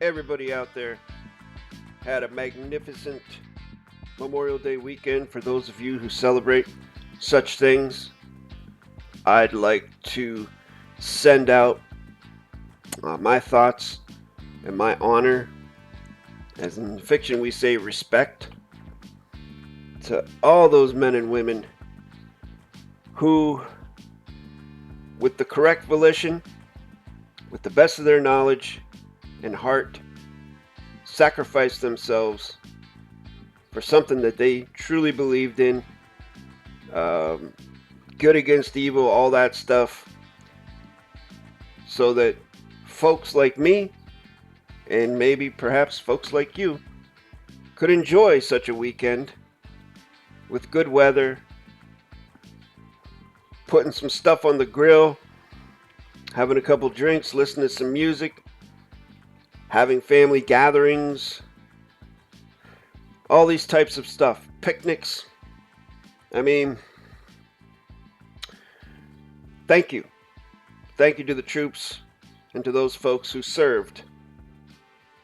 everybody out there had a magnificent Memorial Day weekend. For those of you who celebrate such things, I'd like to send out my thoughts and my honor, as in fiction we say respect, to all those men and women who, with the correct volition, with the best of their knowledge and heart, sacrificed themselves for something that they truly believed in, good against evil, all that stuff, so that folks like me, and maybe perhaps folks like you, could enjoy such a weekend with good weather, putting some stuff on the grill, having a couple drinks, listening to some music, having family gatherings, all these types of stuff, picnics. I mean, thank you. Thank you to the troops and to those folks who served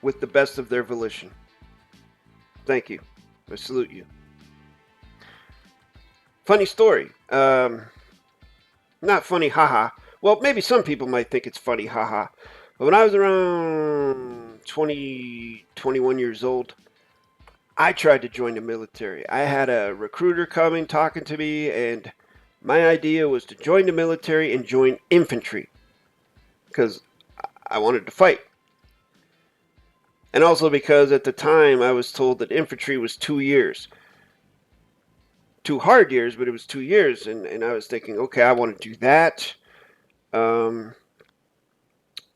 with the best of their volition. Thank you. I salute you. Funny story. Not funny, haha. Well, maybe some people might think it's funny, haha. But when I was around 20, 21 years old, I tried to join the military. I had a recruiter coming, talking to me, and my idea was to join the military and join infantry, because I wanted to fight. And also because at the time I was told that infantry was 2 years. 2 hard years, but it was 2 years. And I was thinking, okay, I want to do that.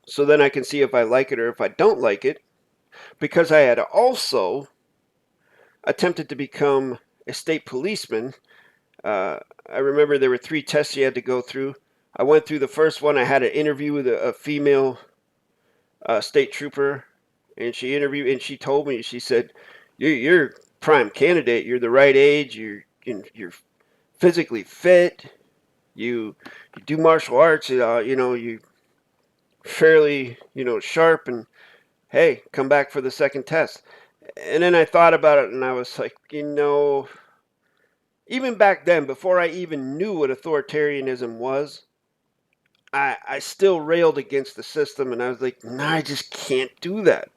So then I can see if I like it or if I don't like it. Because I had also attempted to become a state policeman. I remember there were 3 tests you had to go through. I went through the first one. I had an interview with a female state trooper, and she told me, she said, "You're prime candidate. You're the right age. You're physically fit. You do martial arts. You fairly sharp, and hey, come back for the second test." And then I thought about it, and I was like, even back then, before I even knew what authoritarianism was, I still railed against the system, and I was like, nah, I just can't do that.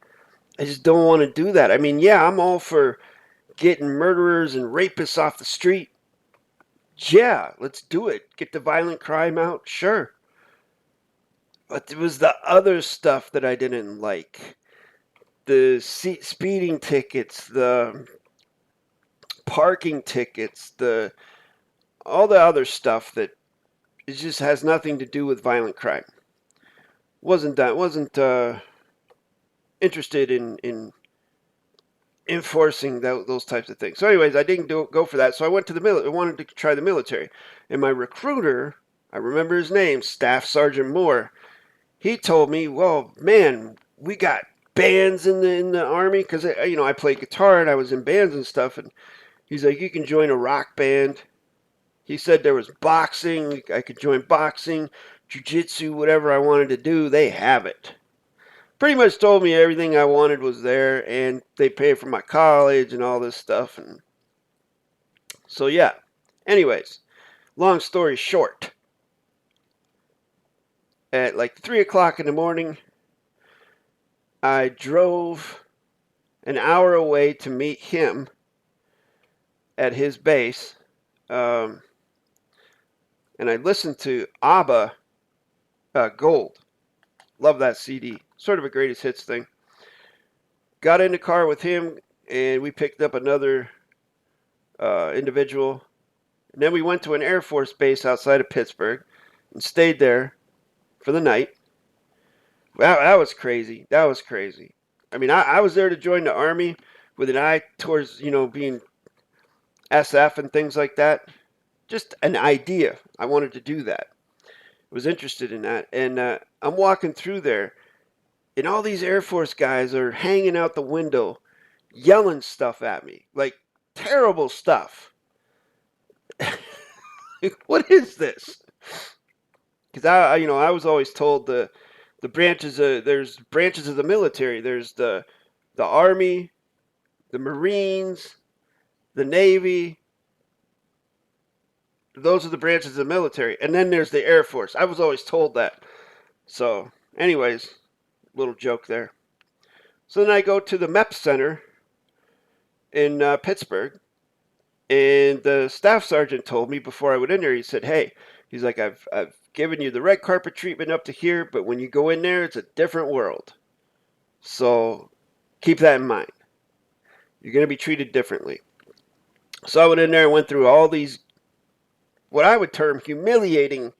I just don't want to do that. I mean, yeah, I'm all for getting murderers and rapists off the street. Yeah, let's do it. Get the violent crime out, sure. But it was the other stuff that I didn't like. The speeding tickets, the parking tickets, all the other stuff that it just has nothing to do with violent crime. Wasn't interested in enforcing those types of things. So anyways, I didn't go for that. So I went to the military. I wanted to try the military. And my recruiter, I remember his name, Staff Sergeant Moore, he told me, well, man, we got bands in the Army, because I played guitar and I was in bands and stuff. And he's like, you can join a rock band. He said there was boxing. I could join boxing, jiu-jitsu, whatever I wanted to do. They have it. Pretty much told me everything I wanted was there, and they paid for my college and all this stuff. And so yeah. Anyways, long story short, at like 3 o'clock in the morning, I drove an hour away to meet him at his base, and I listened to ABBA, Gold. Love that CD. Sort of a greatest hits thing. Got in the car with him, and we picked up another individual. And then we went to an Air Force base outside of Pittsburgh and stayed there for the night. That was crazy. That was crazy. I mean, I was there to join the Army with an eye towards, being SF and things like that. Just an idea. I wanted to do that. Was interested in that. And I'm walking through there, and all these Air Force guys are hanging out the window, yelling stuff at me, like terrible stuff. What is this? Because I was always told the there's branches of the military. There's the Army, the Marines, the Navy. Those are the branches of the military. And then there's the Air Force. I was always told that. So, anyways, little joke there. So then I go to the MEP Center in Pittsburgh, and the staff sergeant told me before I went in there, he said, hey, he's like, I've given you the red carpet treatment up to here, but when you go in there, it's a different world. So keep that in mind. You're going to be treated differently. So I went in there and went through all these, what I would term humiliating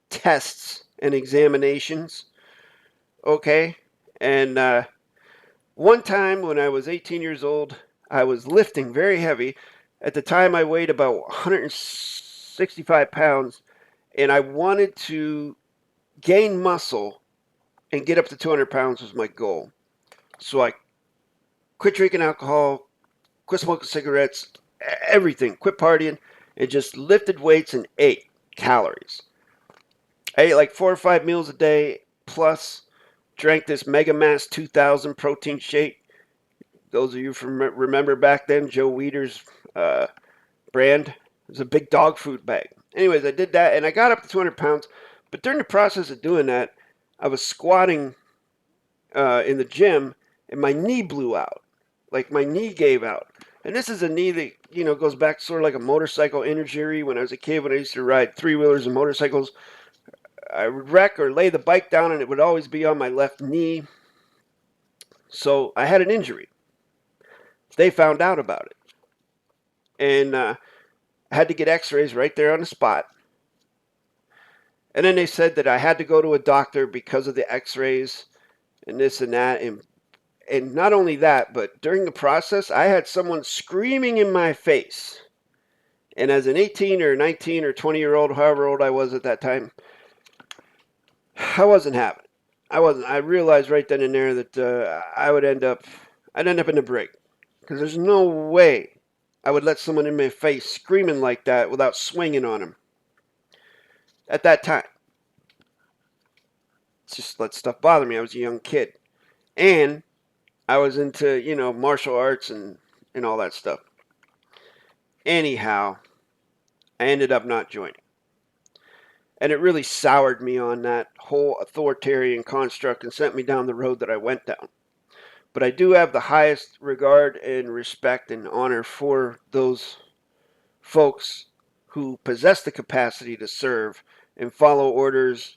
tests and examinations. Okay. And one time when I was 18 years old, I was lifting very heavy. At the time, I weighed about 165 pounds, and I wanted to gain muscle and get up to 200 pounds was my goal. So I quit drinking alcohol, quit smoking cigarettes, everything, quit partying, and just lifted weights and ate calories. I ate like 4 or 5 meals a day, plus drank this Mega Mass 2000 protein shake. Those of you from remember back then, Joe Weider's brand. It was a big dog food bag. Anyways, I did that, and I got up to 200 pounds. But during the process of doing that, I was squatting in the gym, and my knee blew out. Like, my knee gave out. And this is a knee that, you know, goes back sort of like a motorcycle injury. When I was a kid, when I used to ride three-wheelers and motorcycles, I would wreck or lay the bike down, and it would always be on my left knee. So I had an injury. They found out about it. And I had to get x-rays right there on the spot. And then they said that I had to go to a doctor because of the x-rays and this and that. And not only that, but during the process, I had someone screaming in my face. And as an 18 or 19 or 20-year-old, however old I was at that time, I wasn't having it. I realized right then and there that I'd end up in the brig. Because there's no way I would let someone in my face screaming like that without swinging on him. At that time. Just let stuff bother me. I was a young kid. And I was into, you know, martial arts and all that stuff. Anyhow, I ended up not joining. And it really soured me on that whole authoritarian construct and sent me down the road that I went down. But I do have the highest regard and respect and honor for those folks who possess the capacity to serve and follow orders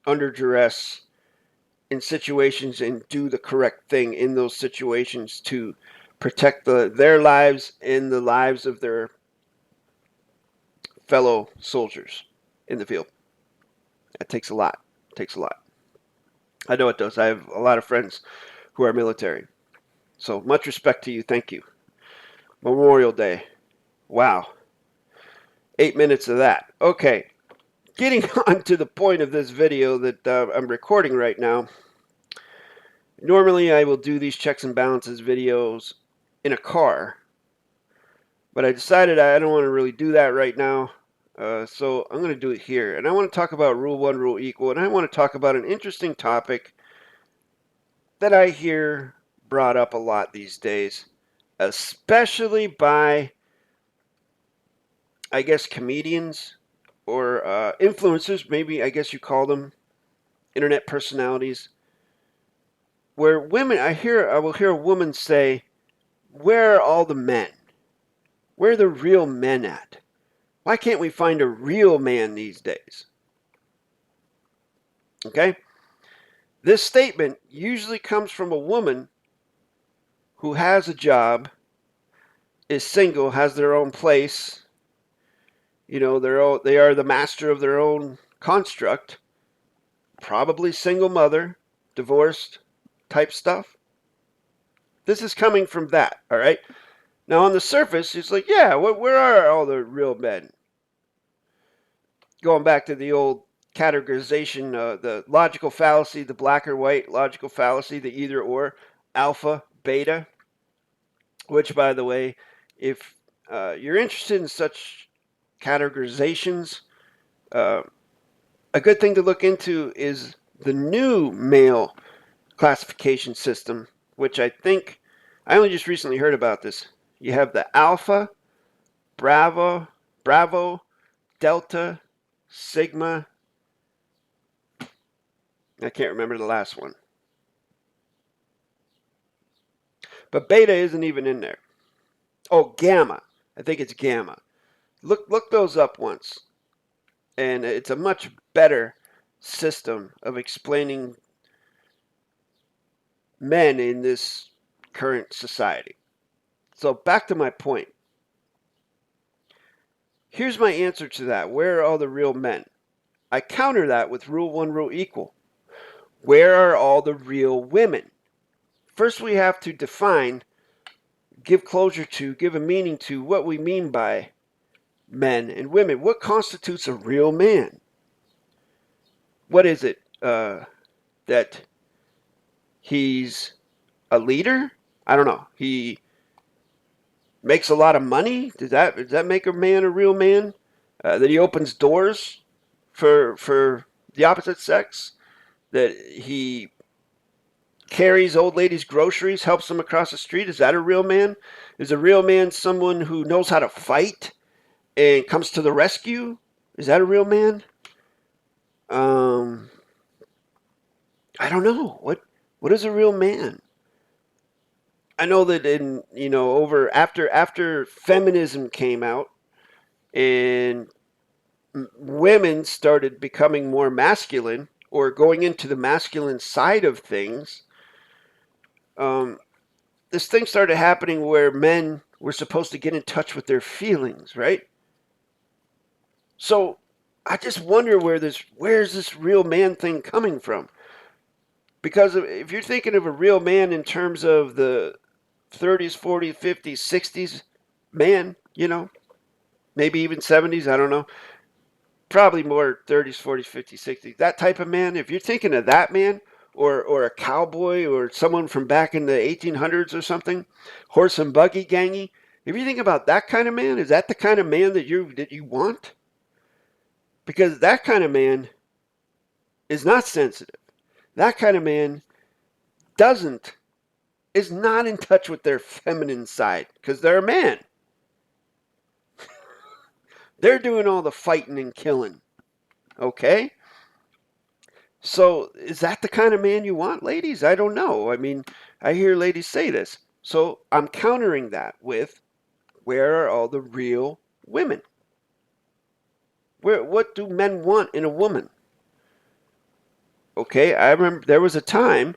under duress in situations and do the correct thing in those situations to protect their lives and the lives of their fellow soldiers in the field. That takes a lot. It takes a lot. I know it does. I have a lot of friends who are military. So much respect to you. Thank you. Memorial Day. Wow. 8 minutes of that. Okay. Getting on to the point of this video that I'm recording right now. Normally I will do these checks and balances videos in a car. But I decided I don't want to really do that right now. So I'm going to do it here. And I want to talk about Rule 1, Rule-Equal. And I want to talk about an interesting topic that I hear brought up a lot these days, especially by, I guess, comedians or influencers, maybe I guess you call them, internet personalities, where women, I will hear a woman say, where are all the men? Where are the real men at? Why can't we find a real man these days? Okay? This statement usually comes from a woman who has a job, is single, has their own place. You know, they are the master of their own construct. Probably single mother, divorced type stuff. This is coming from that, all right? Now, on the surface, it's like, yeah, where are all the real men? Going back to the old categorization, the logical fallacy, the black or white logical fallacy, the either or, alpha, beta, which, by the way, if you're interested in such categorizations, a good thing to look into is the new male classification system, which I think I only just recently heard about this. You have the Alpha, Bravo, Delta, Sigma. I can't remember the last one. But Beta isn't even in there. Oh, Gamma. I think it's Gamma. Look those up once. And it's a much better system of explaining men in this current society. So back to my point. Here's my answer to that. Where are all the real men? I counter that with Rule-1, Rule-Equal. Where are all the real women? First, we have to define, give closure to, give a meaning to what we mean by men and women. What constitutes a real man? What is it? That he's a leader? I don't know. He makes a lot of money? Does that make a man a real man? That he opens doors for the opposite sex? That he carries old ladies' groceries, helps them across the street? Is that a real man? Is a real man someone who knows how to fight and comes to the rescue? Is that a real man? I don't know. What is a real man? I know that in over after feminism came out and women started becoming more masculine or going into the masculine side of things, this thing started happening where men were supposed to get in touch with their feelings, right? So I just wonder where's this real man thing coming from? Because if you're thinking of a real man in terms of the 30s, 40s, 50s, 60s man, maybe even 70s, I don't know. Probably more 30s, 40s, 50s, 60s. That type of man, if you're thinking of that man, or a cowboy, or someone from back in the 1800s or something, horse and buggy gangy, if you think about that kind of man, is that the kind of man that you want? Because that kind of man is not sensitive. That kind of man is not in touch with their feminine side because they're a man. They're doing all the fighting and killing. Okay? So is that the kind of man you want, ladies? I don't know. I mean, I hear ladies say this. So I'm countering that with, where are all the real women? What do men want in a woman? Okay, I remember there was a time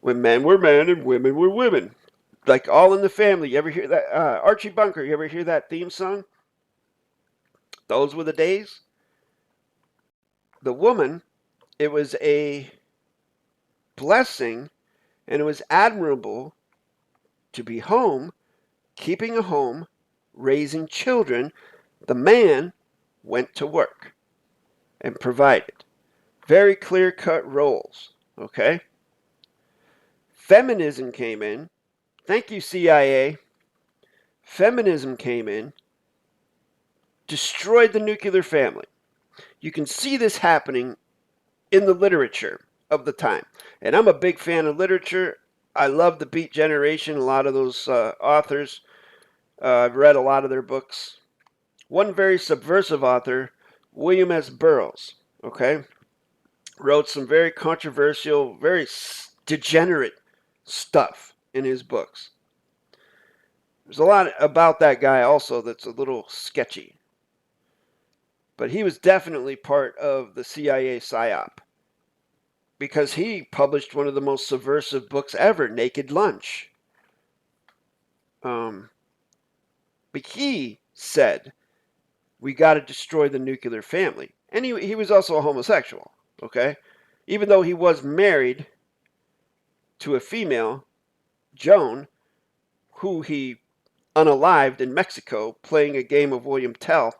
when men were men and women were women. Like All in the Family. You ever hear that? Archie Bunker, you ever hear that theme song? Those were the days. The woman, it was a blessing and it was admirable to be home, keeping a home, raising children. The man went to work and provided. Very clear-cut roles, okay? Feminism came in. Thank you, CIA. Feminism came in, destroyed the nuclear family. You can see this happening in the literature of the time. And I'm a big fan of literature. I love the Beat Generation, a lot of those authors. I've read a lot of their books. One very subversive author, William S. Burroughs, okay, wrote some very controversial, very degenerate stuff in his books. There's a lot about that guy also that's a little sketchy. But he was definitely part of the CIA PSYOP because he published one of the most subversive books ever, Naked Lunch. But he said, we got to destroy the nuclear family. And he was also a homosexual, okay? Even though he was married to a female, Joan, who he unalived in Mexico playing a game of William Tell.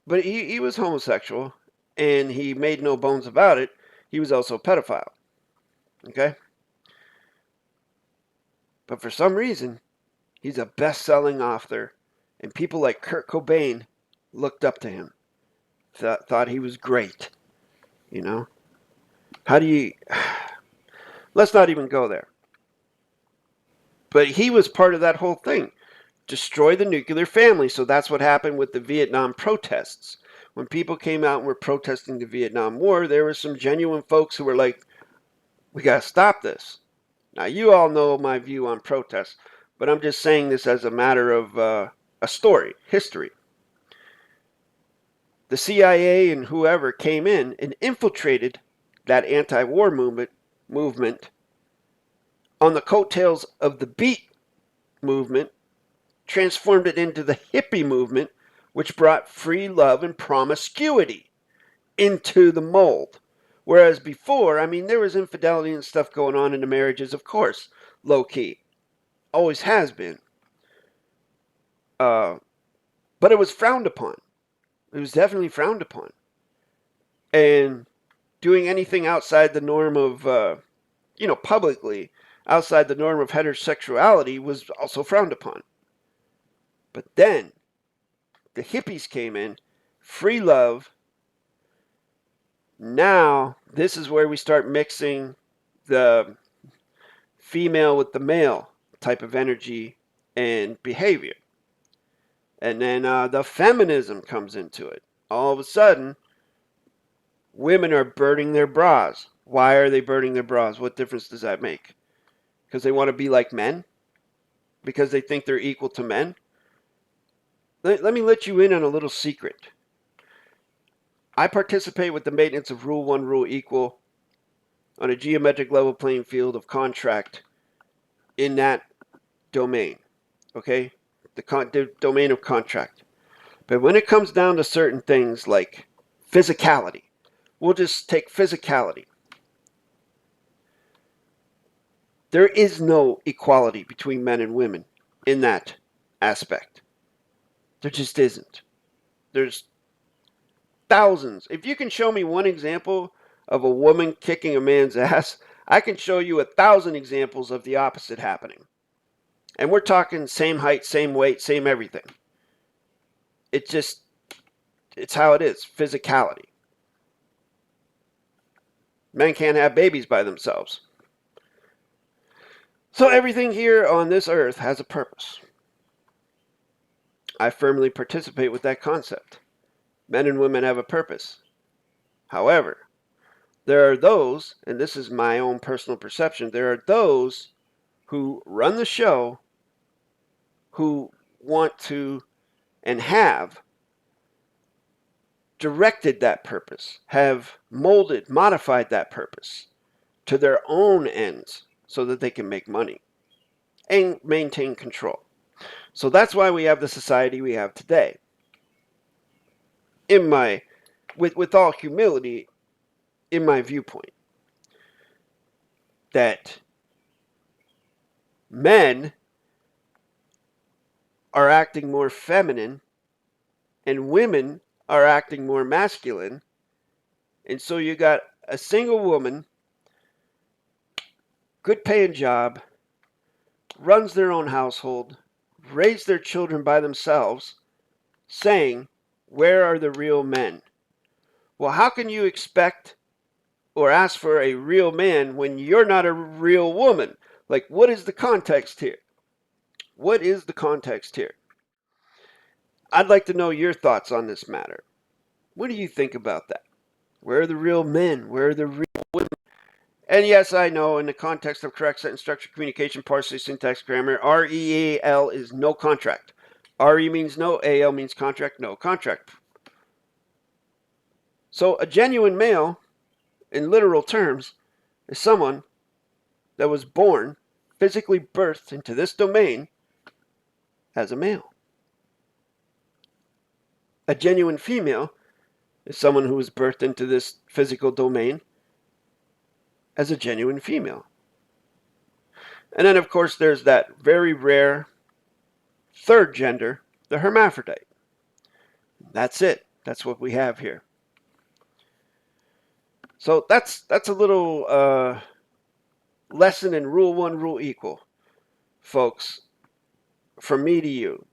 But he was homosexual, and he made no bones about it. He was also a pedophile, okay? But for some reason, he's a best-selling author, and people like Kurt Cobain looked up to him, thought he was great. You know? How do you... Let's not even go there. But he was part of that whole thing. Destroy the nuclear family. So that's what happened with the Vietnam protests. When people came out and were protesting the Vietnam War, there were some genuine folks who were like, we got to stop this. Now, you all know my view on protests, but I'm just saying this as a matter of a story, history. The CIA and whoever came in and infiltrated that anti-war movement on the coattails of the Beat movement, transformed it into the hippie movement, which brought free love and promiscuity into the mold. Whereas before, I mean, there was infidelity and stuff going on in the marriages, of course, low key. Always has been. But it was frowned upon. It was definitely frowned upon. And doing anything outside the norm of, publicly, outside the norm of heterosexuality was also frowned upon. But then the hippies came in, free love. Now, this is where we start mixing the female with the male type of energy and behavior. And then the feminism comes into it. All of a sudden, women are burning their bras. Why are they burning their bras? What difference does that make? Because they want to be like men? Because they think they're equal to men? Let me let you in on a little secret. I participate with the maintenance of Rule 1, Rule-Equal on a geometric level playing field of contract in that domain. Okay? The domain of contract. But when it comes down to certain things like physicality, we'll just take physicality. There is no equality between men and women in that aspect. There just isn't. There's thousands. If you can show me one example of a woman kicking a man's ass, I can show you 1,000 examples of the opposite happening. And we're talking same height, same weight, same everything. It's how it is, physicality. Men can't have babies by themselves. So everything here on this earth has a purpose. I firmly participate with that concept. Men and women have a purpose. However, there are those, and this is my own personal perception, there are those who run the show who want to and have directed that purpose, have molded, modified that purpose to their own ends so that they can make money and maintain control. So that's why we have the society we have today. With all humility, in my viewpoint, that men are acting more feminine and women are acting more masculine. And so you got a single woman, good paying job, runs their own household, raised their children by themselves, saying, where are the real men? Well, how can you expect or ask for a real man when you're not a real woman? Like, what is the context here? What is the context here? I'd like to know your thoughts on this matter. What do you think about that? Where are the real men? Where are the real women? And yes, I know in the context of correct sentence structure, communication, PARSE, syntax, grammar, REAL is no contract. RE means no, AL means contract, no contract. So a genuine male, in literal terms, is someone that was born, physically birthed into this domain as a male. A genuine female is someone who was birthed into this physical domain as a genuine female. And then, of course, there's that very rare third gender, the hermaphrodite. That's it. That's what we have here. So that's a little lesson in Rule 1, Rule-Equal, folks, from me to you.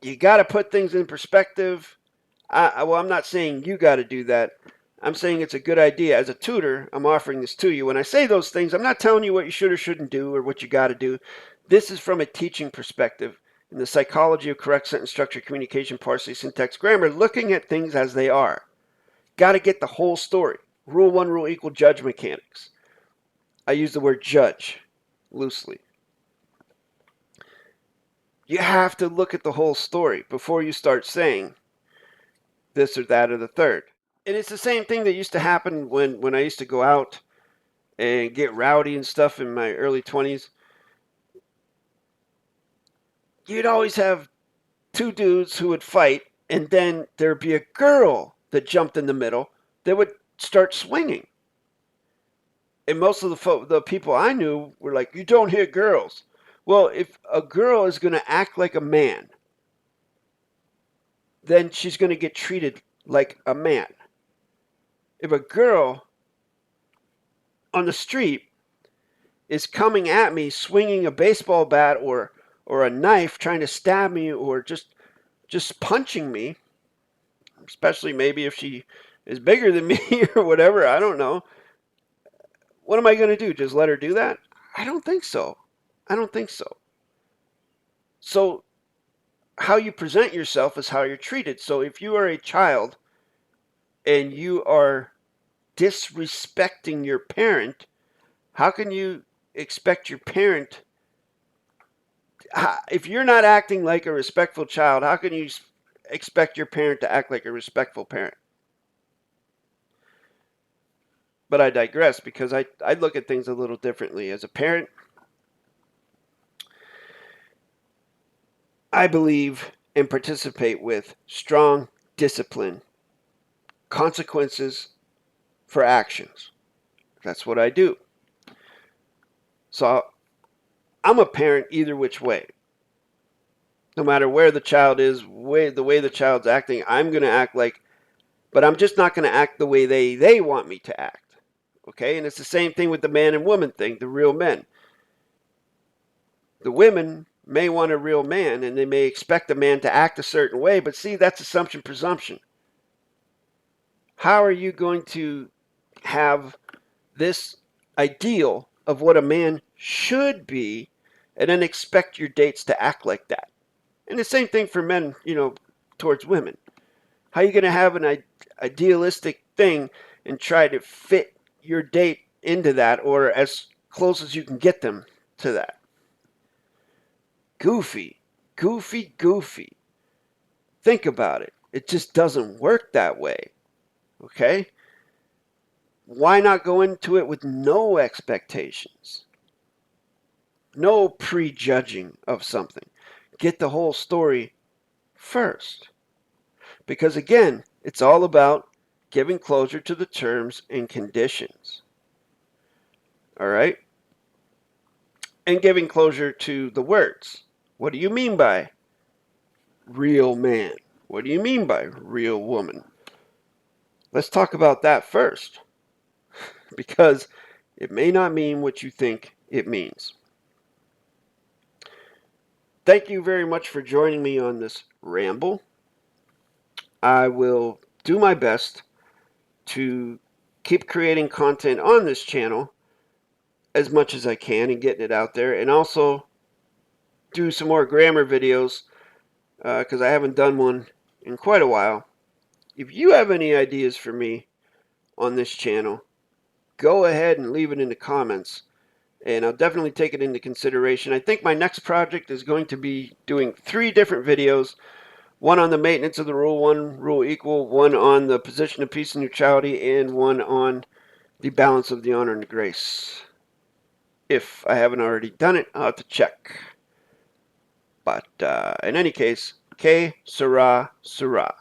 You got to put things in perspective. I'm not saying you got to do that. I'm saying it's a good idea. As a tutor, I'm offering this to you. When I say those things, I'm not telling you what you should or shouldn't do or what you got to do. This is from a teaching perspective in the psychology of correct sentence structure, communication, parsing, syntax, grammar, looking at things as they are. Got to get the whole story. Rule 1, rule equal, judge mechanics. I use the word judge loosely. You have to look at the whole story before you start saying this or that or the third. And it's the same thing that used to happen when I used to go out and get rowdy and stuff in my early 20s. You'd always have two dudes who would fight, and then there'd be a girl that jumped in the middle that would start swinging. And most of the people I knew were like, you don't hit girls. Well, if a girl is going to act like a man, then she's going to get treated like a man. If a girl on the street is coming at me swinging a baseball bat or a knife trying to stab me or just punching me, especially maybe if she is bigger than me or whatever, I don't know. What am I going to do? Just let her do that? I don't think so. I don't think so. So how you present yourself is how you're treated. So if you are a child and you are disrespecting your parent, how can you expect your parent, if you're not acting like a respectful child, how can you expect your parent to act like a respectful parent? But I digress, because I look at things a little differently. As a parent, I believe and participate with strong discipline, consequences for actions. That's what I do. So I'm a parent either which way. No matter where the child is, the way the child's acting, I'm going to act like, but I'm just not going to act the way they want me to act. Okay? And it's the same thing with the man and woman thing, the real men. The women may want a real man, and they may expect a man to act a certain way, but see, that's assumption presumption. How are you going to have this ideal of what a man should be and then expect your dates to act like that? And the same thing for men, towards women. How are you going to have an idealistic thing and try to fit your date into that, or as close as you can get them to that? Goofy. Think about it. It just doesn't work that way. Okay? Why not go into it with no expectations? No prejudging of something. Get the whole story first. Because again, it's all about giving closure to the terms and conditions. All right? And giving closure to the words. What do you mean by real man? What do you mean by real woman? Let's talk about that first, because it may not mean what you think it means. Thank you very much for joining me on this ramble. I will do my best to keep creating content on this channel as much as I can and getting it out there, and also do some more grammar videos because I haven't done one in quite a while. If you have any ideas for me on this channel, go ahead and leave it in the comments, and I'll definitely take it into consideration. I think my next project is going to be doing 3 different videos. One on the maintenance of the Rule 1, Rule-Equal, one on the position of peace and neutrality, and one on the balance of the honor and the grace. If I haven't already done it, I'll have to check. But in any case, que sera, sera.